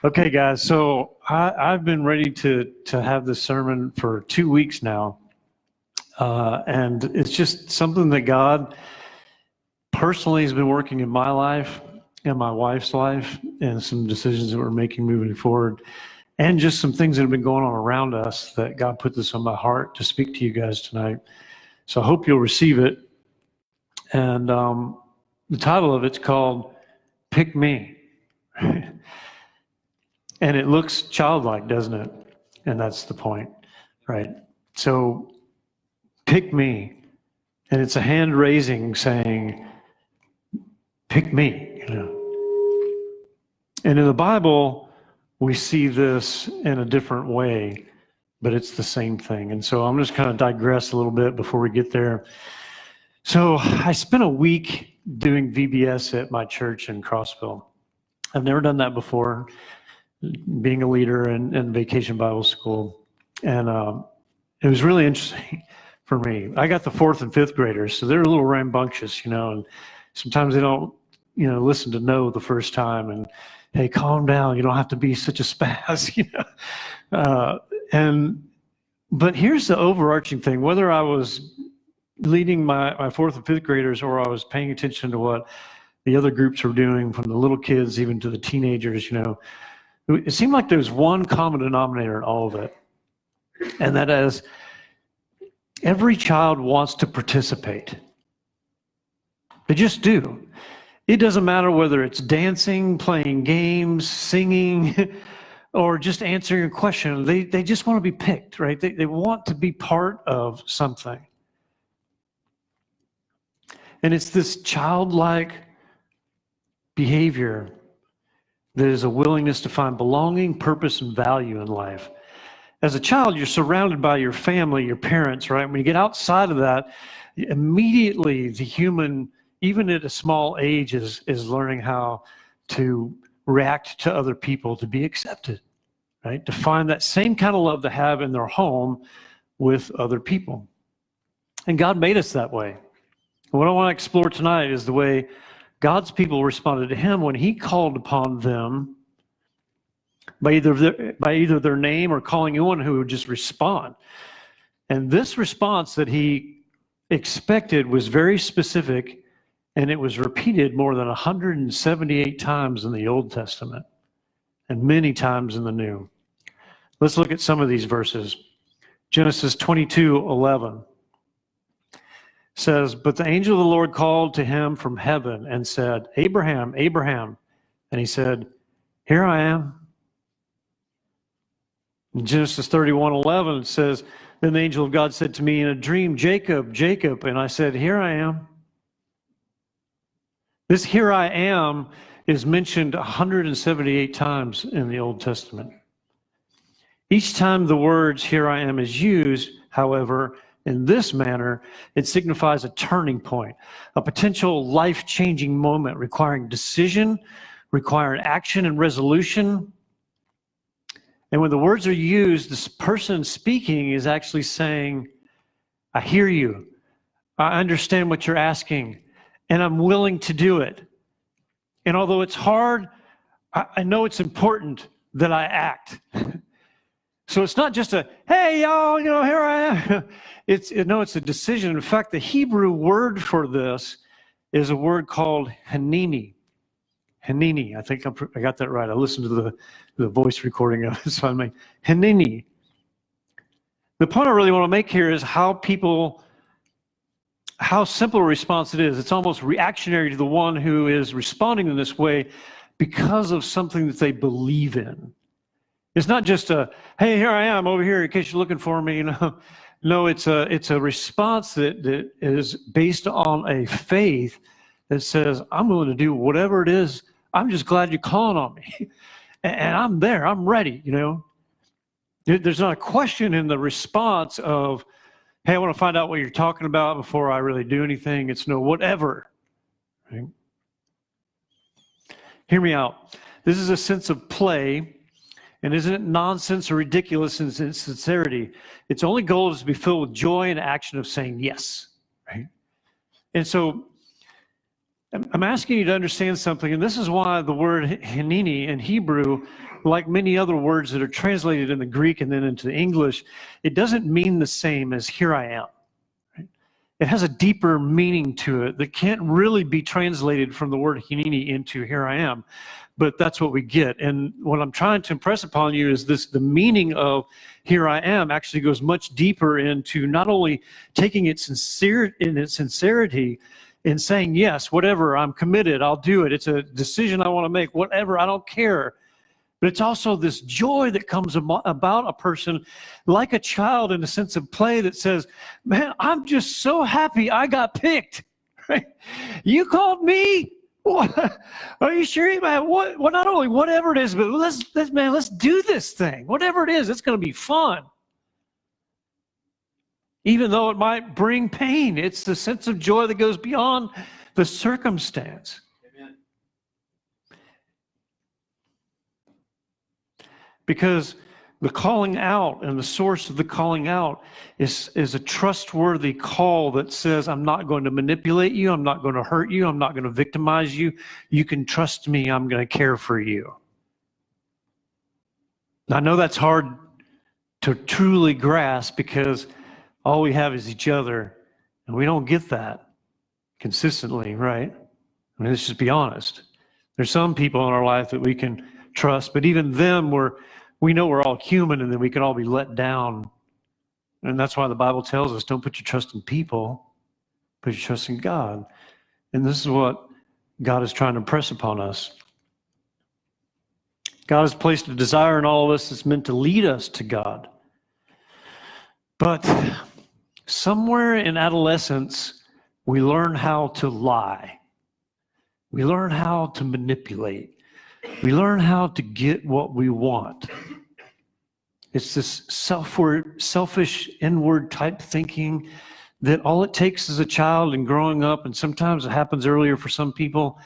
Okay, guys, so I've been ready to have this sermon for 2 weeks now. And it's just something that God personally has been working in my life and my wife's life, and some decisions that we're making moving forward, and just some things that have been going on around us that God put this on my heart to speak to you guys tonight. So I hope you'll receive it. And the title of it's called Pick Me. And it looks childlike, doesn't it? And that's the point, right? So pick me. And it's a hand raising saying, pick me, And in the Bible, we see this in a different way, but it's the same thing. And so I'm just kind of digress a little bit before we get there. So I spent a week doing VBS at my church in Crossville. I've never done that before, being a leader in Vacation Bible School. And it was really interesting for me. I got the 4th and 5th graders, so they're a little rambunctious, and sometimes they don't, listen to no the first time, and hey, calm down, you don't have to be such a spaz, But here's the overarching thing. Whether I was leading my 4th and 5th graders, or I was paying attention to what the other groups were doing, from the little kids even to the teenagers, it seemed like there was one common denominator in all of it. And that is, every child wants to participate. They just do. It doesn't matter whether it's dancing, playing games, singing, or just answering a question. They just want to be picked, right? They want to be part of something. And it's this childlike behavior that is a willingness to find belonging, purpose, and value in life. As a child, you're surrounded by your family, your parents, right? When you get outside of that, immediately the human, even at a small age, is learning how to react to other people, to be accepted, right? To find that same kind of love to have in their home with other people. And God made us that way. And what I want to explore tonight is the way God's people responded to him when he called upon them by either their name or calling anyone who would just respond. And this response that he expected was very specific, and it was repeated more than 178 times in the Old Testament and many times in the New. Let's look at some of these verses. Genesis 22:11 says, "But the angel of the Lord called to him from heaven and said, 'Abraham, Abraham.' And he said, 'Here I am.'" In Genesis 31:11 it says, "Then the angel of God said to me in a dream, 'Jacob, Jacob.' And I said, 'Here I am.'" This "here I am" is mentioned 178 times in the Old Testament. Each time the words "here I am" is used, however, in this manner, it signifies a turning point, a potential life-changing moment requiring decision, requiring action and resolution. And when the words are used, this person speaking is actually saying, "I hear you. I understand what you're asking, and I'm willing to do it. And although it's hard, I know it's important that I act." So it's not just a, "Hey, y'all, here I am." It's a decision. In fact, the Hebrew word for this is a word called hanini. Hanini. I think I got that right. I listened to the voice recording of it, so I mean hanini. The point I really want to make here is how simple a response it is. It's almost reactionary to the one who is responding in this way because of something that they believe in. It's not just a, "Hey, here I am over here in case you're looking for me." No, it's a response that is based on a faith that says, "I'm willing to do whatever it is. I'm just glad you're calling on me, and I'm there. I'm ready." There's not a question in the response of, "Hey, I want to find out what you're talking about before I really do anything." It's no whatever. Right? Hear me out. This is a sense of play. And isn't it nonsense or ridiculous in its sincerity? Its only goal is to be filled with joy and action of saying yes, right? And so I'm asking you to understand something, and this is why the word Hineni in Hebrew, like many other words that are translated in the Greek and then into the English, it doesn't mean the same as here I am. Right? It has a deeper meaning to it that can't really be translated from the word Hineni into here I am, but that's what we get. And what I'm trying to impress upon you is this: the meaning of here I am actually goes much deeper into not only taking it in its sincerity, in saying, yes, whatever, I'm committed, I'll do it. It's a decision I want to make, whatever, I don't care. But it's also this joy that comes about a person like a child in a sense of play that says, man, I'm just so happy I got picked. Right? You called me? What? Are you sure, man? What? Well, not only whatever it is, but let's do this thing. Whatever it is, it's going to be fun. Even though it might bring pain, it's the sense of joy that goes beyond the circumstance. Amen. Because the calling out and the source of the calling out is a trustworthy call that says, I'm not going to manipulate you, I'm not going to hurt you, I'm not going to victimize you. You can trust me, I'm going to care for you. Now, I know that's hard to truly grasp because all we have is each other, and we don't get that consistently, right? I mean, let's just be honest. There's some people in our life that we can trust, but even them, we know we're all human, and then we can all be let down. And that's why the Bible tells us, don't put your trust in people, put your trust in God. And this is what God is trying to impress upon us. God has placed a desire in all of us that's meant to lead us to God. But somewhere in adolescence, we learn how to lie. We learn how to manipulate. We learn how to get what we want. It's this selfish, inward type thinking that all it takes as a child and growing up, and sometimes it happens earlier for some people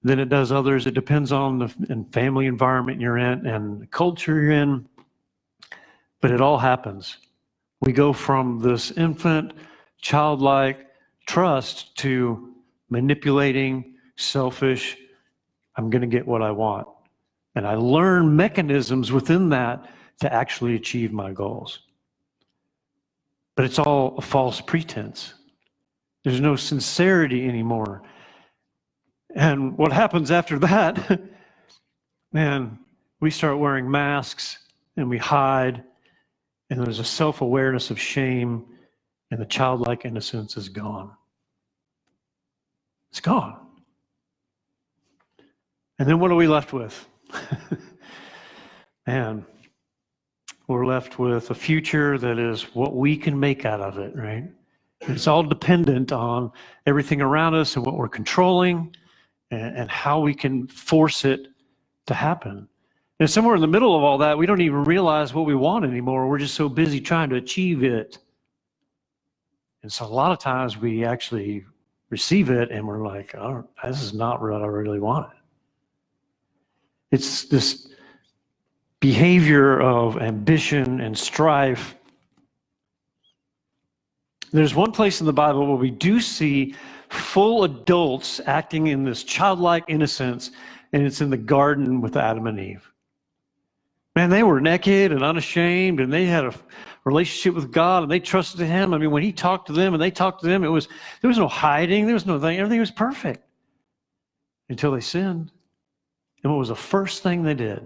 than it does others. It depends on the family environment you're in and the culture you're in, but it all happens. We go from this infant, childlike trust to manipulating, selfish, I'm going to get what I want. And I learn mechanisms within that to actually achieve my goals. But it's all a false pretense. There's no sincerity anymore. And what happens after that, man, we start wearing masks and we hide. And there's a self-awareness of shame, and the childlike innocence is gone. It's gone. And then what are we left with? Man, we're left with a future that is what we can make out of it, right? It's all dependent on everything around us and what we're controlling and how we can force it to happen. And somewhere in the middle of all that, we don't even realize what we want anymore. We're just so busy trying to achieve it. And so a lot of times we actually receive it and we're like, oh, this is not what I really wanted. It's this behavior of ambition and strife. There's one place in the Bible where we do see full adults acting in this childlike innocence, and it's in the garden with Adam and Eve. Man, they were naked and unashamed, and they had a relationship with God, and they trusted Him. I mean, when He talked to them and they talked to them, there was no hiding, there was no thing. Everything was perfect until they sinned. And what was the first thing they did?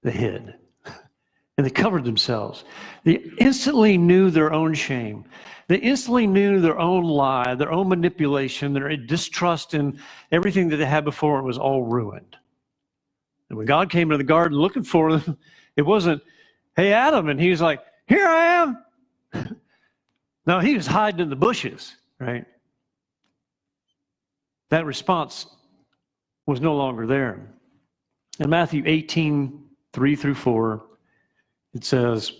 They hid. And they covered themselves. They instantly knew their own shame. They instantly knew their own lie, their own manipulation, their distrust in everything that they had before. It was all ruined. And when God came into the garden looking for them, it wasn't, hey, Adam, and He was like, here I am. No, He was hiding in the bushes, right? That response was no longer there. In Matthew 18:3-4, it says,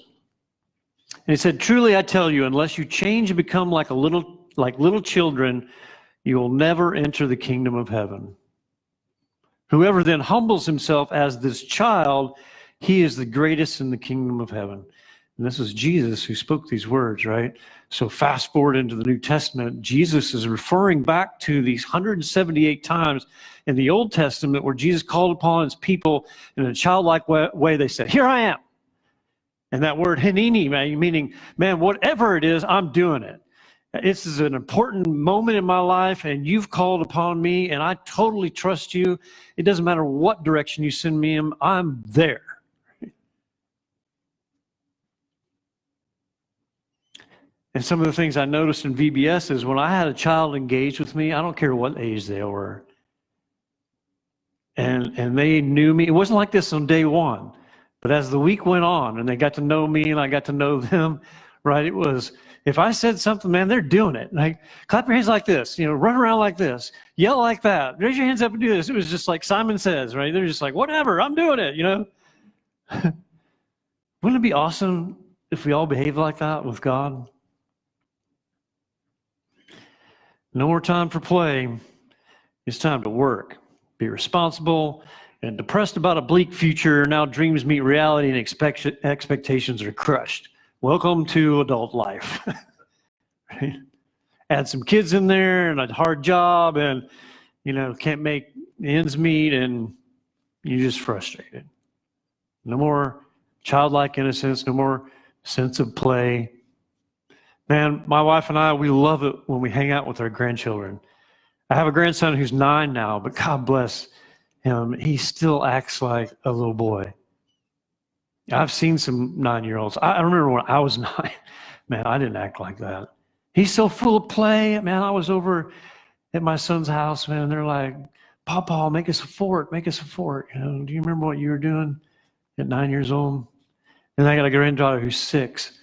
and it said, truly I tell you, unless you change and become like little children, you will never enter the kingdom of heaven. Whoever then humbles himself as this child, he is the greatest in the kingdom of heaven. And this is Jesus who spoke these words, right? So fast forward into the New Testament, Jesus is referring back to these 178 times in the Old Testament where Jesus called upon his people in a childlike way. They said, here I am. And that word hineni, meaning, man, whatever it is, I'm doing it. This is an important moment in my life, and you've called upon me, and I totally trust you. It doesn't matter what direction you send me in, I'm there. And some of the things I noticed in VBS is when I had a child engage with me, I don't care what age they were, and they knew me. It wasn't like this on day one, but as the week went on and they got to know me and I got to know them, right, it was, if I said something, man, they're doing it. Like, clap your hands like this, run around like this, yell like that, raise your hands up and do this. It was just like Simon Says, right? They're just like, whatever, I'm doing it, Wouldn't it be awesome if we all behaved like that with God? No more time for play. It's time to work, be responsible, and depressed about a bleak future. Now dreams meet reality and expectations are crushed. Welcome to adult life. Right? Add some kids in there and a hard job and, can't make ends meet and you're just frustrated. No more childlike innocence, no more sense of play. Man, my wife and I, we love it when we hang out with our grandchildren. I have a grandson who's 9 now, but God bless him. He still acts like a little boy. I've seen some 9-year-olds. I remember when I was 9, man, I didn't act like that. He's so full of play. Man, I was over at my son's house, man, and they're like, Papa, make us a fort, make us a fort. Do you remember what you were doing at 9 years old? And I got a granddaughter who's 6.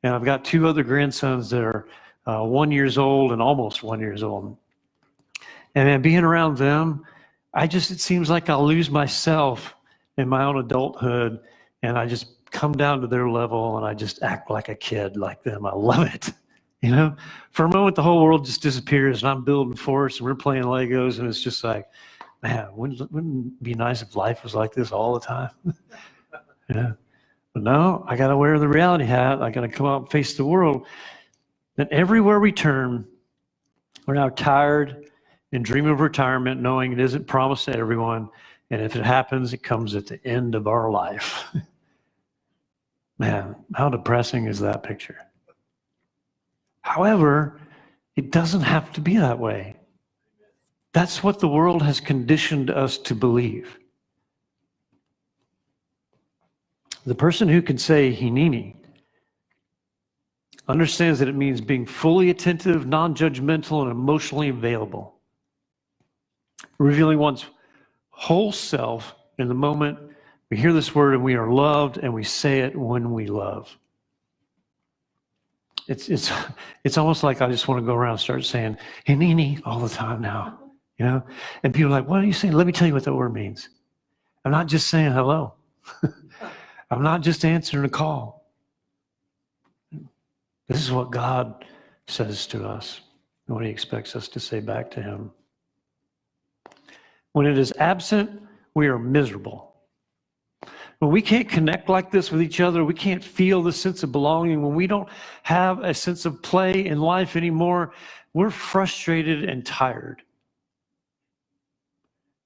And I've got 2 other grandsons that are 1 year old and almost 1 year old. And man, being around them, it seems like I'll lose myself in my own adulthood, and I just come down to their level and I just act like a kid like them. I love it. For a moment, the whole world just disappears and I'm building forts and we're playing Legos, and it's just like, man, wouldn't it be nice if life was like this all the time? Yeah. But no, I got to wear the reality hat. I got to come out and face the world. And everywhere we turn, we're now tired and dream of retirement, knowing it isn't promised to everyone. And if it happens, it comes at the end of our life. Man, how depressing is that picture? However, it doesn't have to be that way. That's what the world has conditioned us to believe. The person who can say hineni understands that it means being fully attentive, non-judgmental, and emotionally available, revealing one's whole self in the moment we hear this word and we are loved, and we say it when we love. It's almost like I just want to go around and start saying hineni all the time now, And people are like, what are you saying? Let me tell you what that word means. I'm not just saying hello. I'm not just answering a call. This is what God says to us and what he expects us to say back to him. When it is absent, we are miserable. When we can't connect like this with each other, we can't feel the sense of belonging, when we don't have a sense of play in life anymore, we're frustrated and tired.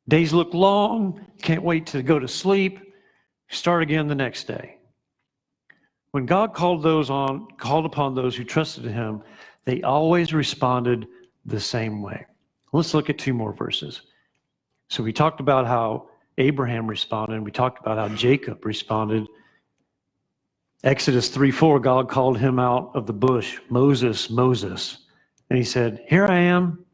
Days look long, can't wait to go to sleep. Start again the next day. When God called upon those who trusted in him, they always responded the same way. Let's look at 2 more verses. So we talked about how Abraham responded, and we talked about how Jacob responded. Exodus 3:4, God called him out of the bush, Moses, Moses. And he said, here I am.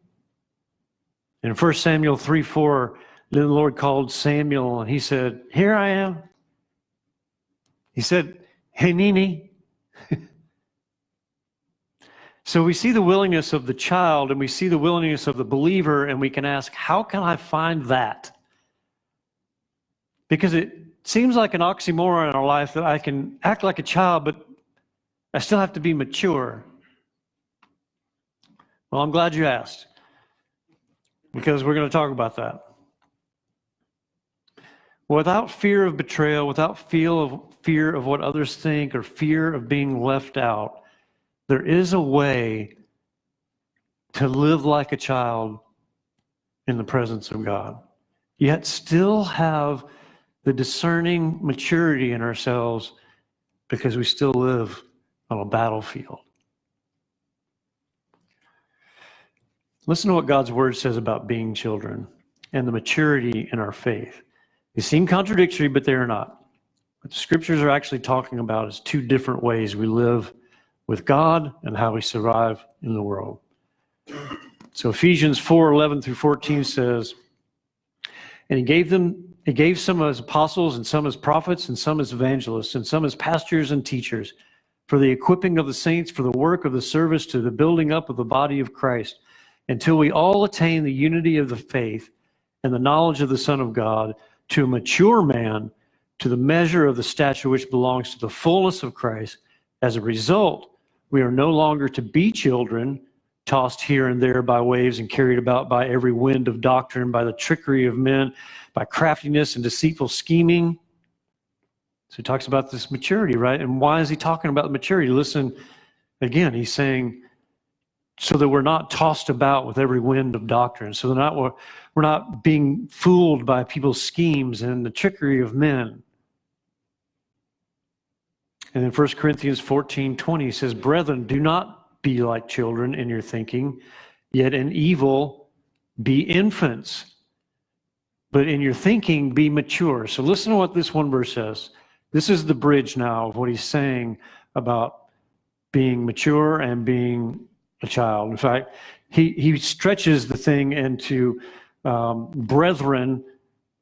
In 1 Samuel 3:4, then the Lord called Samuel, and he said, here I am. He said, hineni. So we see the willingness of the child and we see the willingness of the believer, and we can ask, how can I find that? Because it seems like an oxymoron in our life that I can act like a child, but I still have to be mature. Well, I'm glad you asked, because we're going to talk about that. without fear of betrayal, without fear of what others think or fear of being left out, there is a way to live like a child in the presence of God, yet still have the discerning maturity in ourselves because we still live on a battlefield. Listen to what God's word says about being children and the maturity in our faith. They seem contradictory, but they are not. What the scriptures are actually talking about is two different ways we live with God and how we survive in the world. So Ephesians 4:11 through 14 says, and he gave some as apostles and some as prophets and some as evangelists and some as pastors and teachers for the equipping of the saints, for the work of the service to the building up of the body of Christ, until we all attain the unity of the faith and the knowledge of the Son of God, to a mature man, to the measure of the stature which belongs to the fullness of Christ. As a result, we are no longer to be children, tossed here and there by waves and carried about by every wind of doctrine, by the trickery of men, by craftiness and deceitful scheming. So he talks about this maturity, right? And why is he talking about maturity? Listen, again, he's saying, so that we're not tossed about with every wind of doctrine. So we're not being fooled by people's schemes and the trickery of men. And in 1 Corinthians 14:20 says, brethren, do not be like children in your thinking, yet in evil be infants. But in your thinking be mature. So listen to what this one verse says. This is the bridge now of what he's saying about being mature and being a child. In fact, he stretches the thing into brethren,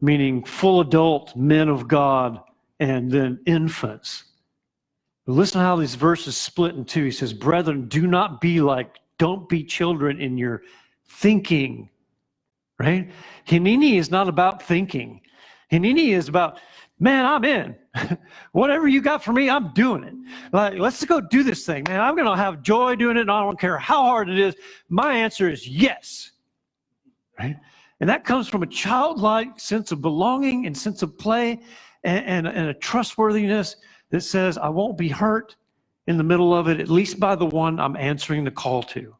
meaning full adult men of God, and then infants. But listen to how these verses split in two. He says, brethren, don't be children in your thinking, right? Hineni is not about thinking. Hineni is about, man, I'm in. Whatever you got for me, I'm doing it. Like, let's go do this thing, man. I'm going to have joy doing it, and I don't care how hard it is. My answer is yes, right? And that comes from a childlike sense of belonging and sense of play and a trustworthiness that says, I won't be hurt in the middle of it, at least by the one I'm answering the call to.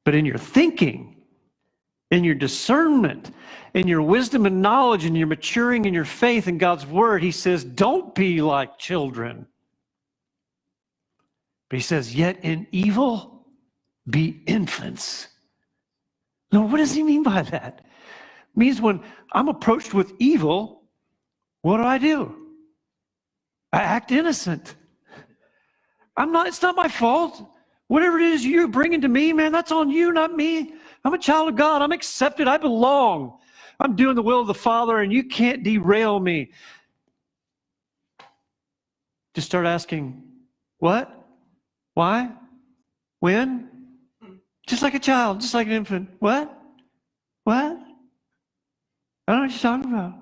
But in your thinking, in your discernment, in your wisdom and knowledge, and your maturing in your faith in God's word, he says, don't be like children. But he says, yet in evil, be infants. Now, what does he mean by that? It means when I'm approached with evil, what do? I act innocent. It's not my fault. Whatever it is you're bringing to me, man, that's on you, not me. I'm a child of God. I'm accepted. I belong. I'm doing the will of the Father, and you can't derail me. Just start asking, what? Why? When? Just like a child, just like an infant. What? I don't know what you're talking about.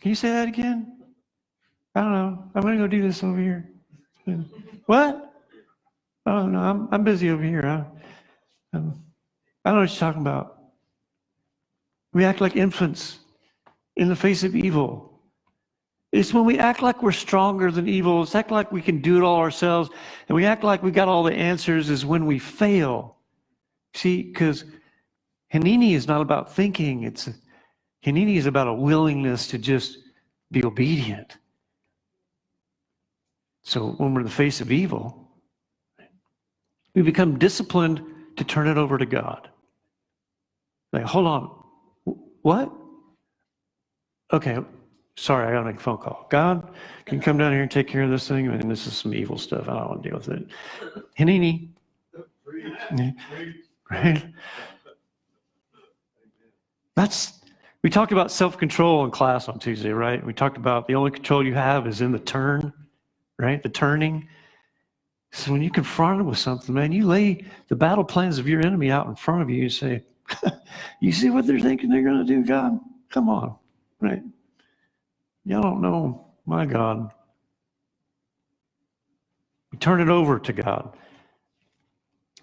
Can you say that again? I don't know. I'm going to go do this over here. What? Oh, no, I'm busy over here. I don't know what you're talking about. We act like infants in the face of evil. It's when we act like we're stronger than evil, it's act like we can do it all ourselves, and we act like we got all the answers is when we fail. See, because Hineni is not about thinking. Hineni is about a willingness to just be obedient. So when we're in the face of evil, we become disciplined to turn it over to God. Like, hold on. What? Okay, sorry, I got to make a phone call. God, can you come down here and take care of this thing? And this is some evil stuff. I don't want to deal with it. Hineni. Right? We talked about self-control in class on Tuesday, right? We talked about the only control you have is in the turn, right? The turning. So when you're confronted with something, man, you lay the battle plans of your enemy out in front of you. You say, you see what they're thinking they're going to do, God? Come on, right? Y'all don't know my God. We turn it over to God.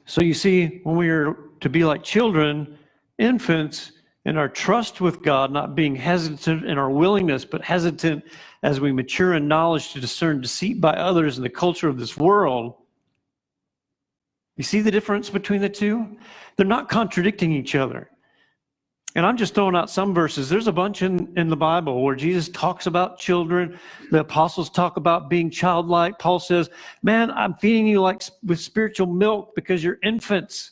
So you see, when we are to be like children, infants, in our trust with God, not being hesitant in our willingness, but hesitant as we mature in knowledge to discern deceit by others in the culture of this world. You see the difference between the two? They're not contradicting each other. And I'm just throwing out some verses. There's a bunch in the Bible where Jesus talks about children. The apostles talk about being childlike. Paul says, man, I'm feeding you like with spiritual milk because you're infants.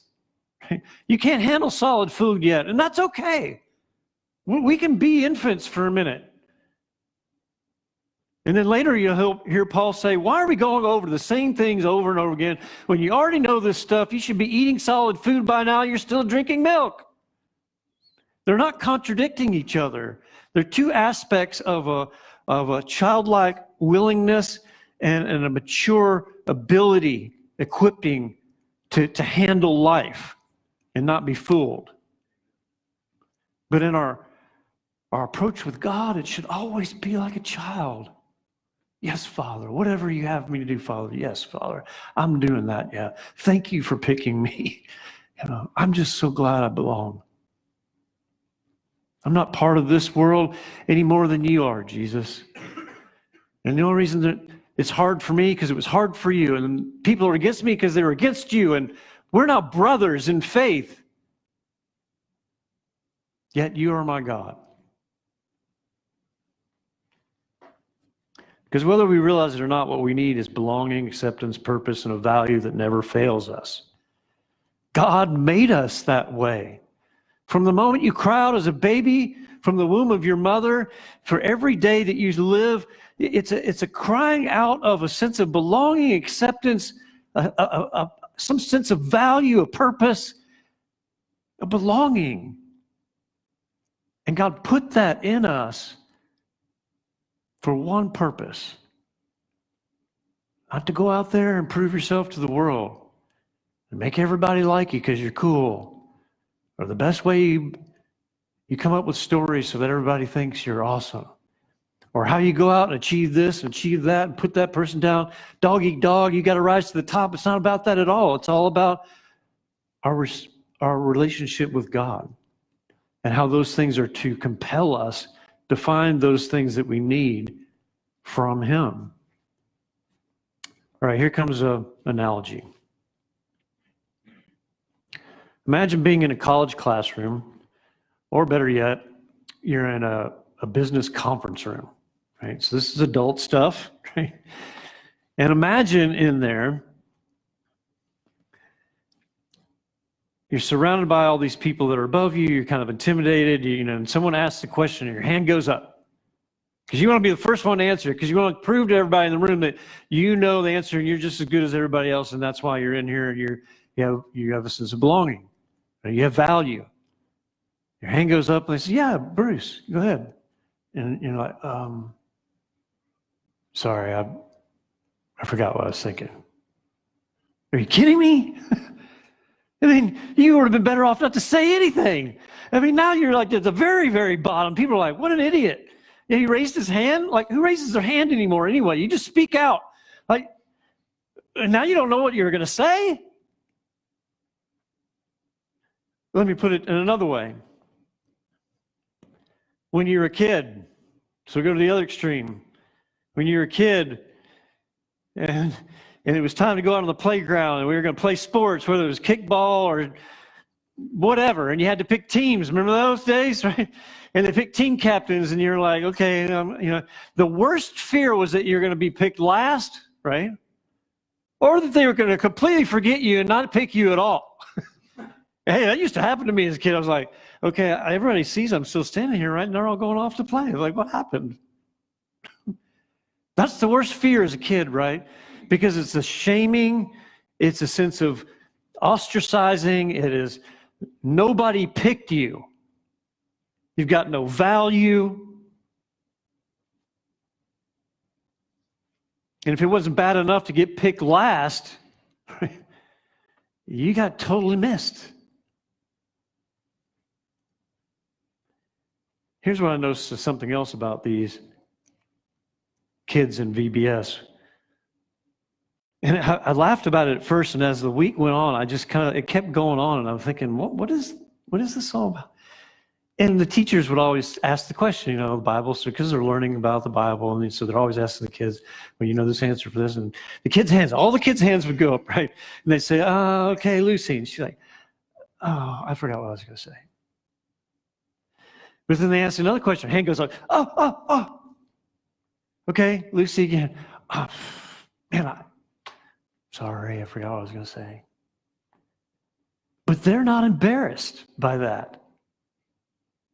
You can't handle solid food yet, and that's okay. We can be infants for a minute. And then later you'll hear Paul say, why are we going over the same things over and over again? When you already know this stuff, you should be eating solid food by now. You're still drinking milk. They're not contradicting each other. They're two aspects of a childlike willingness and a mature ability, equipping to handle life and not be fooled. But in our approach with God, it should always be like a child. Yes, Father, whatever you have me to do, Father. Yes, Father, I'm doing that. Yeah. Thank you for picking me. I'm just so glad I belong. I'm not part of this world any more than you are, Jesus. And the only reason that it's hard for me because it was hard for you, and people are against me because they were against you, and we're not brothers in faith. Yet you are my God. Because whether we realize it or not, what we need is belonging, acceptance, purpose, and a value that never fails us. God made us that way. From the moment you cry out as a baby, from the womb of your mother, for every day that you live, it's a crying out of a sense of belonging, acceptance, some sense of value, a purpose, a belonging. And God put that in us for one purpose. Not to go out there and prove yourself to the world and make everybody like you because you're cool. Or the best way you come up with stories so that everybody thinks you're awesome. Or how you go out and achieve this and achieve that and put that person down. Dog eat dog, you got to rise to the top. It's not about that at all. It's all about our relationship with God and how those things are to compel us to find those things that we need from Him. All right, here comes an analogy. Imagine being in a college classroom, or better yet, you're in a business conference room, right? So this is adult stuff, right? And imagine in there, you're surrounded by all these people that are above you, you're kind of intimidated, and someone asks a question and your hand goes up. Because you want to be the first one to answer it, because you want to prove to everybody in the room that you know the answer and you're just as good as everybody else, and that's why you're in here and you have a sense of belonging. You have value. Your hand goes up and they say, yeah, Bruce, go ahead. And you're like, sorry, I forgot what I was thinking. Are you kidding me? I mean, you would have been better off not to say anything. I mean, now you're like at the very, very bottom. People are like, what an idiot. Yeah, he raised his hand? Like, who raises their hand anymore anyway? You just speak out. Like, and now you don't know what you're going to say? Let me put it in another way. When you're a kid, so go to the other extreme. When you're a kid and it was time to go out on the playground and we were going to play sports, whether it was kickball or whatever, and you had to pick teams. Remember those days, right? And they picked team captains and you're like, okay, the worst fear was that you're going to be picked last, right? Or that they were going to completely forget you and not pick you at all. Hey, that used to happen to me as a kid. I was like, okay, everybody sees I'm still standing here, right? And they're all going off to play. Like, what happened? That's the worst fear as a kid, right? Because it's a shaming. It's a sense of ostracizing. It is nobody picked you. You've got no value. And if it wasn't bad enough to get picked last, you got totally missed. Here's what I noticed is something else about these kids in VBS. And I laughed about it at first, and as the week went on, it kept going on, and I'm thinking, what is this all about? And the teachers would always ask the question, the Bible, so because they're learning about the Bible, and so they're always asking the kids, well, you know this answer for this, and all the kids' hands would go up, right? And they'd say, okay, Lucy. And she's like, oh, I forgot what I was going to say. But then they ask another question. Her hand goes up, oh. Okay, Lucy again. Oh, man, sorry, I forgot what I was going to say. But they're not embarrassed by that.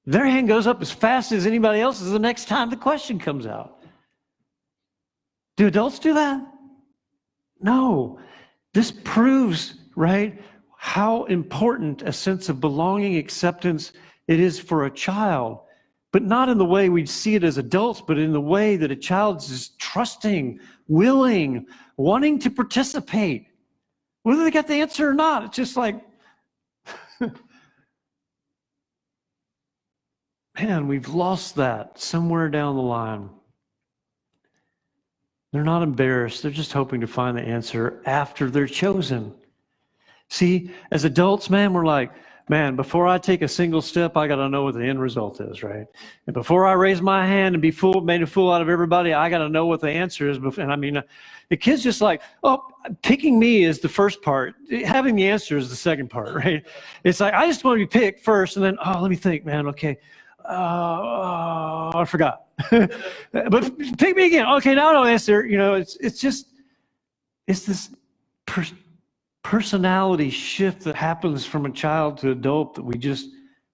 Their hand goes up as fast as anybody else's the next time the question comes out. Do adults do that? No. This proves, right, how important a sense of belonging, acceptance it is for a child, but not in the way we'd see it as adults, but in the way that a child is trusting, willing, wanting to participate. Whether they got the answer or not, it's just like, man, we've lost that somewhere down the line. They're not embarrassed. They're just hoping to find the answer after they're chosen. See, as adults, man, we're like, man, before I take a single step, I got to know what the end result is, right? And before I raise my hand and made a fool out of everybody, I got to know what the answer is. And I mean, the kid's just like, oh, picking me is the first part. Having the answer is the second part, right? It's like, I just want to be picked first, and then, let me think, man, okay. I forgot. But pick me again. Okay, now I don't answer. It's this personality shift that happens from a child to adult that we just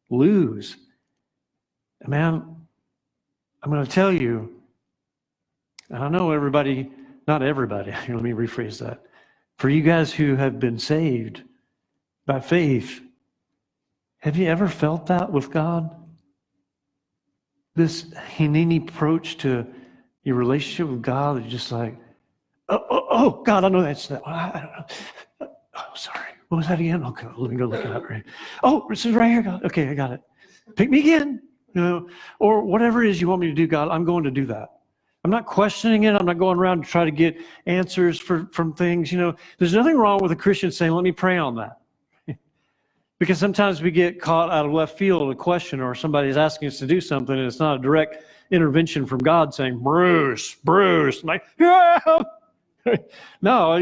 lose. And man, I'm going to tell you, and I know everybody, not everybody, let me rephrase that. For you guys who have been saved by faith, have you ever felt that with God? This Hineni approach to your relationship with God is just like, oh, God, I know that's that. I don't know. Oh, sorry. What was that again? Okay, let me go look it up. Right. Oh, this is right here, God. Okay, I got it. Pick me again. Or whatever it is you want me to do, God, I'm going to do that. I'm not questioning it. I'm not going around to try to get answers from things. There's nothing wrong with a Christian saying, let me pray on that. Because sometimes we get caught out of left field a question, or somebody's asking us to do something, and it's not a direct intervention from God saying, Bruce. I'm like, yeah. No,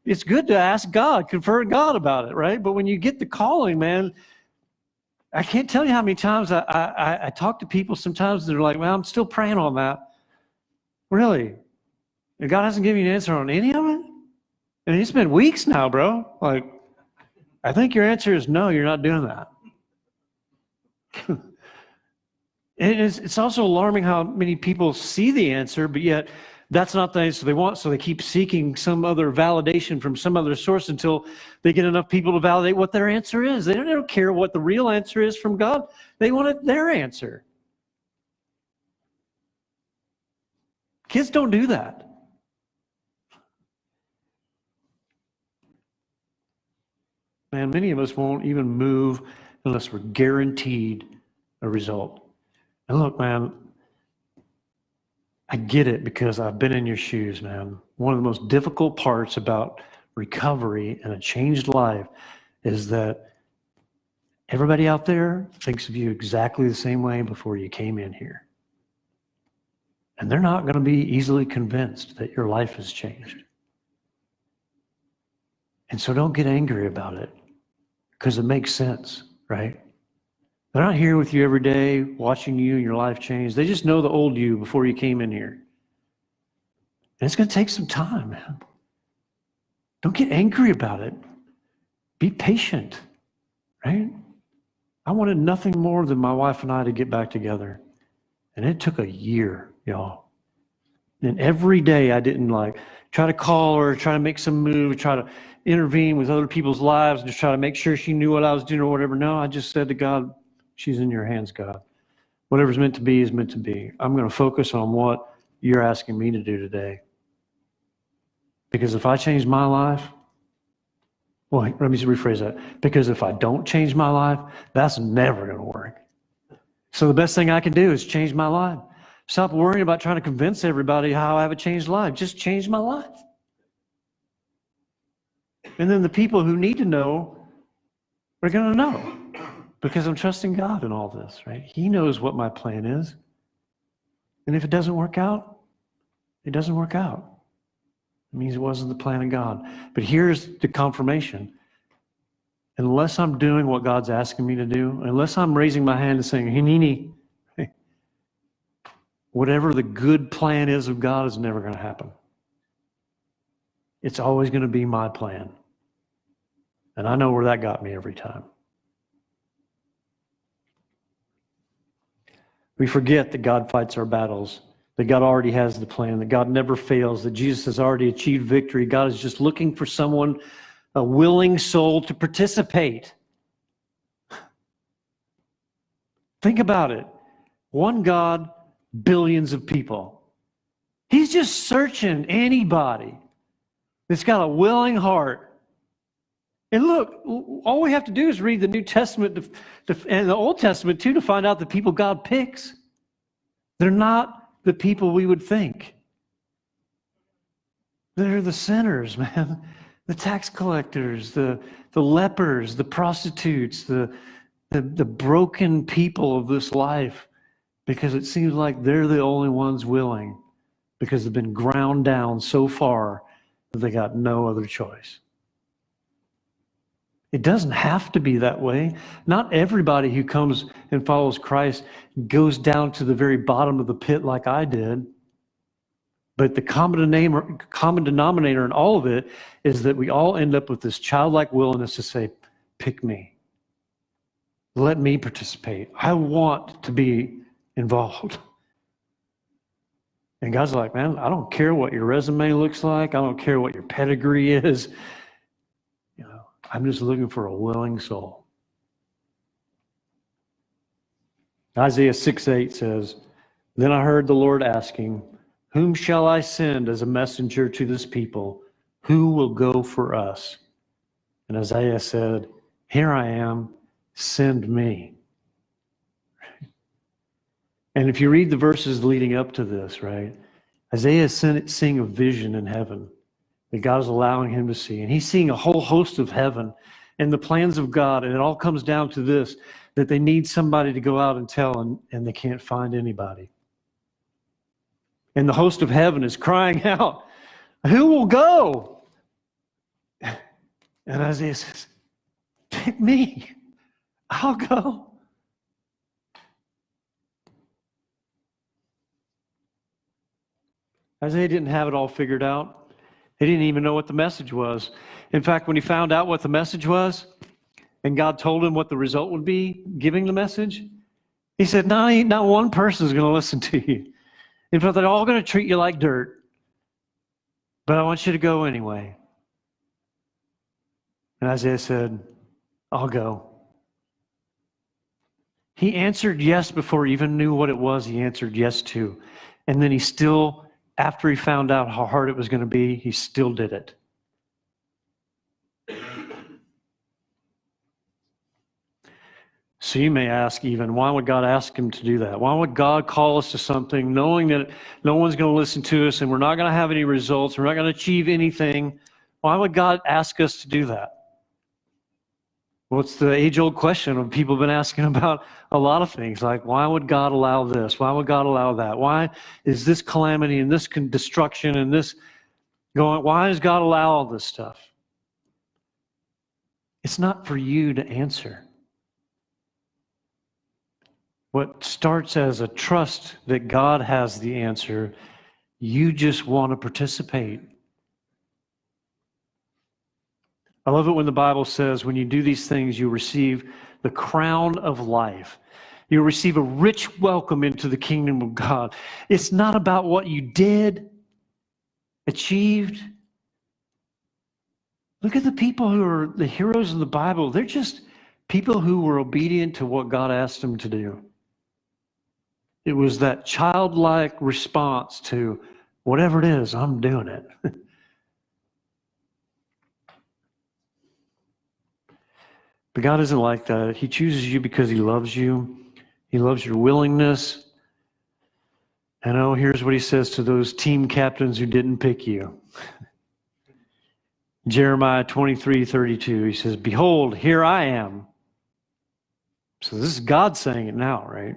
it's good to ask God, confer with God about it, right? But when you get the calling, man, I can't tell you how many times I talk to people sometimes, they're like, well, I'm still praying on that. Really? And God hasn't given you an answer on any of it? And it's been weeks now, bro. Like, I think your answer is no, you're not doing that. It's also alarming how many people see the answer, but yet that's not the answer they want, so they keep seeking some other validation from some other source until they get enough people to validate what their answer is. They don't care what the real answer is from God. They want their answer. Kids don't do that. Man, many of us won't even move unless we're guaranteed a result. And look, man, I get it because I've been in your shoes, man. One of the most difficult parts about recovery and a changed life is that everybody out there thinks of you exactly the same way before you came in here. And they're not going to be easily convinced that your life has changed. And so don't get angry about it, because it makes sense, right? They're not here with you every day, watching you and your life change. They just know the old you before you came in here. And it's going to take some time, man. Don't get angry about it. Be patient, right? I wanted nothing more than my wife and I to get back together. And it took a year, y'all. And every day I didn't try to call her, try to make some move, try to intervene with other people's lives, and just try to make sure she knew what I was doing or whatever. No, I just said to God, she's in your hands, God. Whatever's meant to be is meant to be. I'm going to focus on what you're asking me to do today. Because if I change my life, well, let me rephrase that. Because if I don't change my life, that's never going to work. So the best thing I can do is change my life. Stop worrying about trying to convince everybody how I have a changed life. Just change my life. And then the people who need to know are going to know. Because I'm trusting God in all this, right? He knows what my plan is. And if it doesn't work out, it doesn't work out. It means it wasn't the plan of God. But here's the confirmation. Unless I'm doing what God's asking me to do, unless I'm raising my hand and saying, Hinini, whatever the good plan is of God is never going to happen. It's always going to be my plan. And I know where that got me every time. We forget that God fights our battles, that God already has the plan, that God never fails, that Jesus has already achieved victory. God is just looking for someone, a willing soul to participate. Think about it. One God, billions of people. He's just searching anybody that's got a willing heart. And look, all we have to do is read the New Testament and the Old Testament too to find out the people God picks. They're not the people we would think. They're the sinners, man. The tax collectors, the lepers, the prostitutes, the broken people of this life, because it seems like they're the only ones willing, because they've been ground down so far that they got no other choice. It doesn't have to be that way. Not everybody who comes and follows Christ goes down to the very bottom of the pit like I did. But the common denominator in all of it is that we all end up with this childlike willingness to say, pick me. Let me participate. I want to be involved. And God's like, man, I don't care what your resume looks like. I don't care what your pedigree is. I'm just looking for a willing soul. Isaiah 6:8 says, then I heard the Lord asking, whom shall I send as a messenger to this people? Who will go for us? And Isaiah said, here I am, send me. And if you read the verses leading up to this, right, Isaiah is seeing a vision in heaven that God is allowing him to see. And he's seeing a whole host of heaven and the plans of God. And it all comes down to this, that they need somebody to go out and tell, and they can't find anybody. And the host of heaven is crying out, who will go? And Isaiah says, pick me. I'll go. Isaiah didn't have it all figured out. He didn't even know what the message was. In fact, when he found out what the message was, and God told him what the result would be, giving the message, he said, no, not one person is going to listen to you. In fact, they're all going to treat you like dirt. But I want you to go anyway. And Isaiah said, I'll go. He answered yes before he even knew what it was he answered yes to. And then he still, after he found out how hard it was going to be, he still did it. So you may ask even, why would God ask him to do that? Why would God call us to something knowing that no one's going to listen to us and we're not going to have any results, we're not going to achieve anything? Why would God ask us to do that? Well, it's the age-old question of people have been asking about a lot of things, like why would God allow this? Why would God allow that? Why is this calamity and this destruction and this going? Why does God allow all this stuff? It's not for you to answer. What starts as a trust that God has the answer, you just want to participate. I love it when the Bible says when you do these things, you receive the crown of life. You receive a rich welcome into the kingdom of God. It's not about what you did, achieved. Look at the people who are the heroes of the Bible. They're just people who were obedient to what God asked them to do. It was that childlike response to whatever it is, I'm doing it. But God isn't like that. He chooses you because he loves you. He loves your willingness. And oh, here's what he says to those team captains who didn't pick you. Jeremiah 23:32, he says, behold, here I am. So this is God saying it now, right?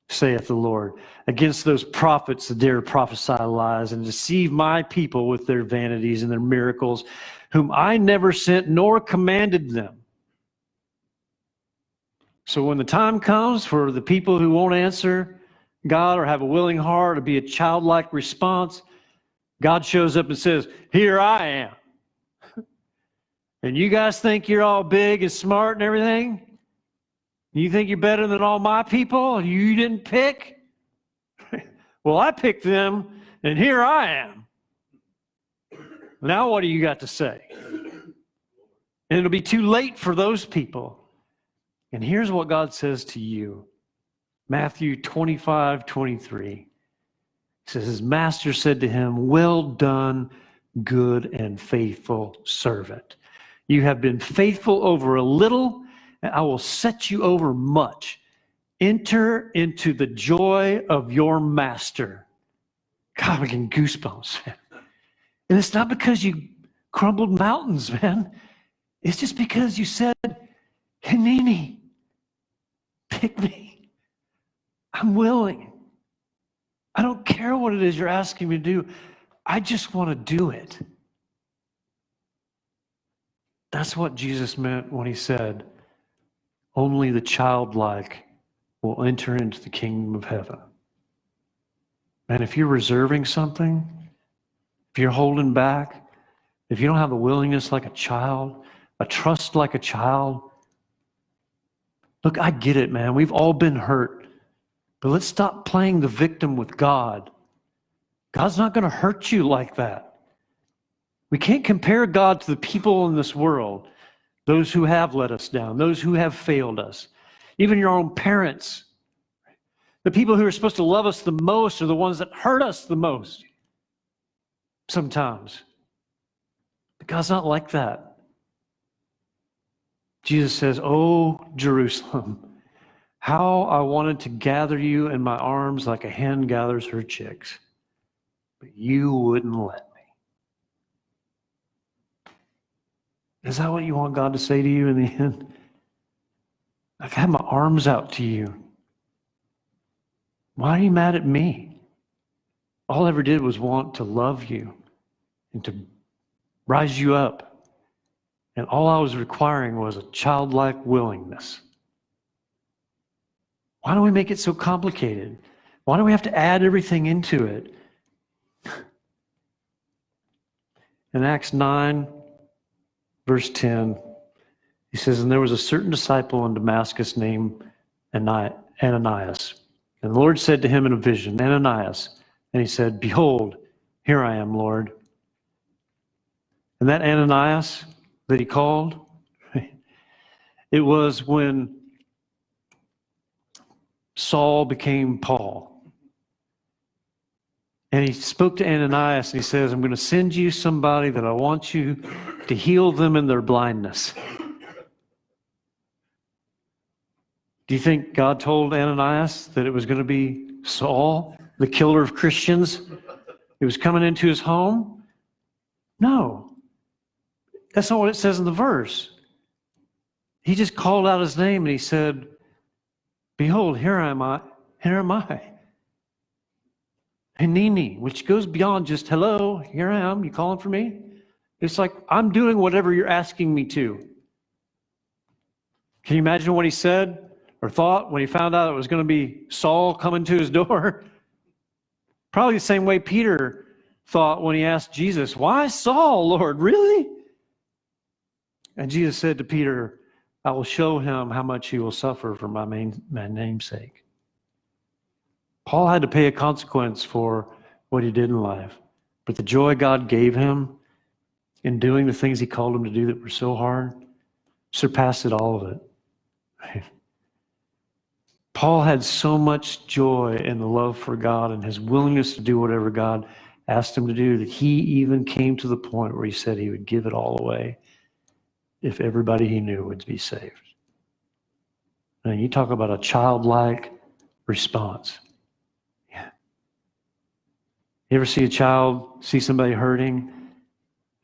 Saith the Lord, against those prophets that dare prophesy lies and deceive my people with their vanities and their miracles, whom I never sent nor commanded them. So when the time comes for the people who won't answer God or have a willing heart or be a childlike response, God shows up and says, here I am. And you guys think you're all big and smart and everything? You think you're better than all my people you didn't pick? Well, I picked them, and here I am. Now what do you got to say? And it'll be too late for those people. And here's what God says to you. Matthew 25:23. He says, his master said to him, well done, good and faithful servant. You have been faithful over a little, and I will set you over much. Enter into the joy of your master. God, I'm getting goosebumps, man. And it's not because you crumbled mountains, man. It's just because you said, Hanini, pick me. I'm willing. I don't care what it is you're asking me to do. I just want to do it. That's what Jesus meant when he said, only the childlike will enter into the kingdom of heaven. And if you're reserving something, if you're holding back, if you don't have a willingness like a child, a trust like a child, look, I get it, man. We've all been hurt. But let's stop playing the victim with God. God's not going to hurt you like that. We can't compare God to the people in this world, those who have let us down, those who have failed us, even your own parents. The people who are supposed to love us the most are the ones that hurt us the most sometimes. But God's not like that. Jesus says, oh, Jerusalem, how I wanted to gather you in my arms like a hen gathers her chicks, but you wouldn't let me. Is that what you want God to say to you in the end? I've had my arms out to you. Why are you mad at me? All I ever did was want to love you and to rise you up. And all I was requiring was a childlike willingness. Why do we make it so complicated? Why do we have to add everything into it? In Acts 9, verse 10, he says, and there was a certain disciple in Damascus named Ananias. And the Lord said to him in a vision, Ananias. And he said, behold, here I am, Lord. And that Ananias that he called, it was when Saul became Paul. And he spoke to Ananias and he says, I'm going to send you somebody that I want you to heal them in their blindness. Do you think God told Ananias that it was going to be Saul, the killer of Christians? It was coming into his home? No. That's not what it says in the verse. He just called out his name and he said, behold, here am I. Here am I. Hanini, which goes beyond just, hello, here I am. You calling for me? It's like, I'm doing whatever you're asking me to. Can you imagine what he said or thought when he found out it was going to be Saul coming to his door? Probably the same way Peter thought when he asked Jesus, why Saul, Lord? Really? And Jesus said to Peter, I will show him how much he will suffer for my name's sake. Paul had to pay a consequence for what he did in life. But the joy God gave him in doing the things he called him to do that were so hard surpassed it, all of it. Right? Paul had so much joy in the love for God and his willingness to do whatever God asked him to do that he even came to the point where he said he would give it all away if everybody he knew would be saved. And you talk about a childlike response. Yeah. You ever see a child see somebody hurting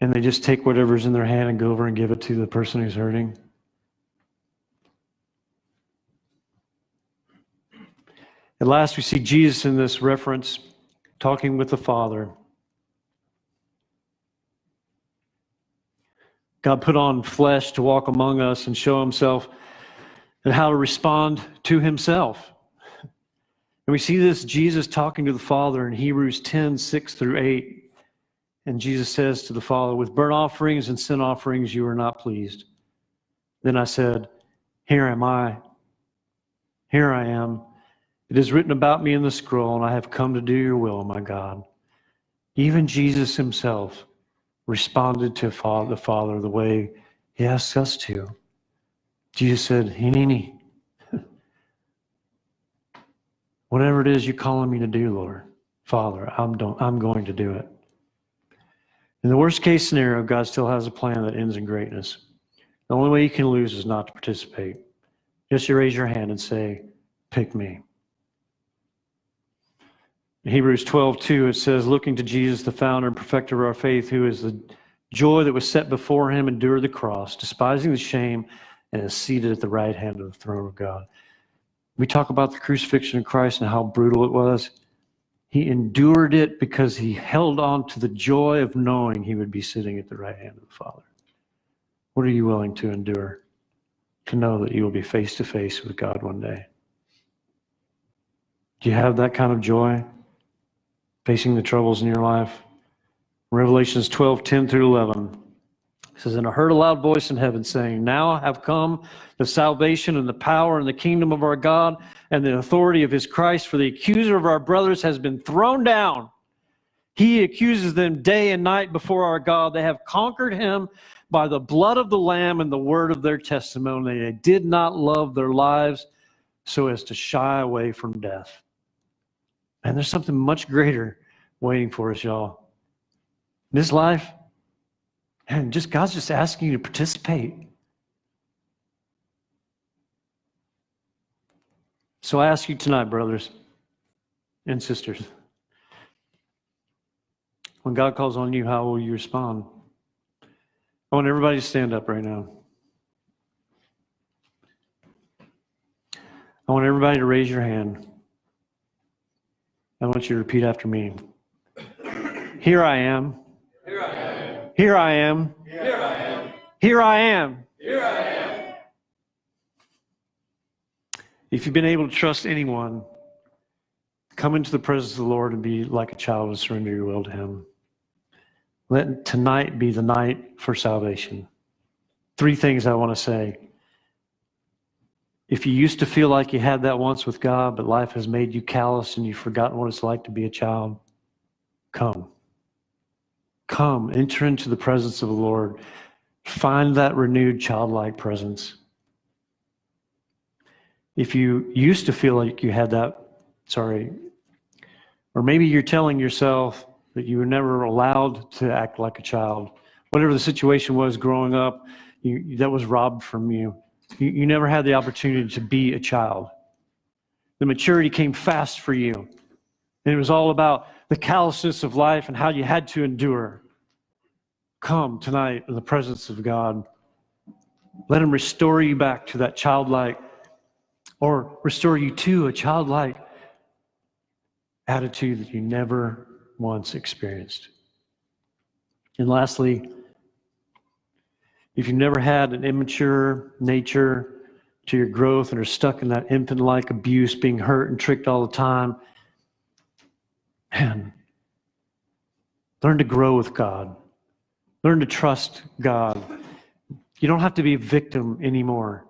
and they just take whatever's in their hand and go over and give it to the person who's hurting? At last, we see Jesus in this reference talking with the Father. God put on flesh to walk among us and show himself and how to respond to himself. And we see this Jesus talking to the Father in Hebrews 10, 6 through 8. And Jesus says to the Father, with burnt offerings and sin offerings you are not pleased. Then I said, here am I. Here I am. It is written about me in the scroll, and I have come to do your will, my God. Even Jesus himself responded to the Father the way he asks us to. Jesus said, Hineni. Whatever it is you're calling me to do, Lord, Father, I'm going to do it. In the worst case scenario, God still has a plan that ends in greatness. The only way you can lose is not to participate. Just you raise your hand and say, pick me. In Hebrews 12:2, it says, looking to Jesus, the founder and perfecter of our faith, who is the joy that was set before him, endured the cross, despising the shame, and is seated at the right hand of the throne of God. We talk about the crucifixion of Christ and how brutal it was. He endured it because he held on to the joy of knowing he would be sitting at the right hand of the Father. What are you willing to endure to know that you will be face to face with God one day? Do you have that kind of joy facing the troubles in your life? Revelations 12:10 through 11. It says, and I heard a loud voice in heaven saying, now have come the salvation and the power and the kingdom of our God and the authority of his Christ, for the accuser of our brothers has been thrown down. He accuses them day and night before our God. They have conquered him by the blood of the Lamb and the word of their testimony. They did not love their lives so as to shy away from death. And there's something much greater waiting for us, y'all. In this life, and God's just asking you to participate. So I ask you tonight, brothers and sisters, when God calls on you, how will you respond? I want everybody to stand up right now. I want everybody to raise your hand. I want you to repeat after me. Here I am. Here I am. Here I am. Here I am. Here I am. Here I am. If you've been able to trust anyone, come into the presence of the Lord and be like a child and surrender your will to him. Let tonight be the night for salvation. 3 things I want to say. If you used to feel like you had that once with God, but life has made you callous and you've forgotten what it's like to be a child, come. Come, enter into the presence of the Lord. Find that renewed childlike presence. If you used to feel like you had that, or maybe you're telling yourself that you were never allowed to act like a child. Whatever the situation was growing up, that was robbed from you. You never had the opportunity to be a child. The maturity came fast for you. And it was all about the callousness of life and how you had to endure. Come tonight in the presence of God. Let him restore you back to that childlike, or restore you to a childlike attitude that you never once experienced. And lastly, if you've never had an immature nature to your growth and are stuck in that infant-like abuse, being hurt and tricked all the time, man, learn to grow with God. Learn to trust God. You don't have to be a victim anymore.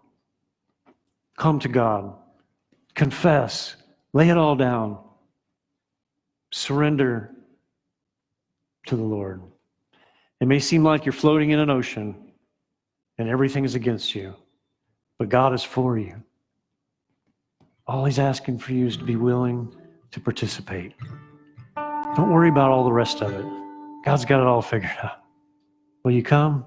Come to God. Confess. Lay it all down. Surrender to the Lord. It may seem like you're floating in an ocean and everything is against you, but God is for you. All he's asking for you is to be willing to participate. Don't worry about all the rest of it. God's got it all figured out. Will you come?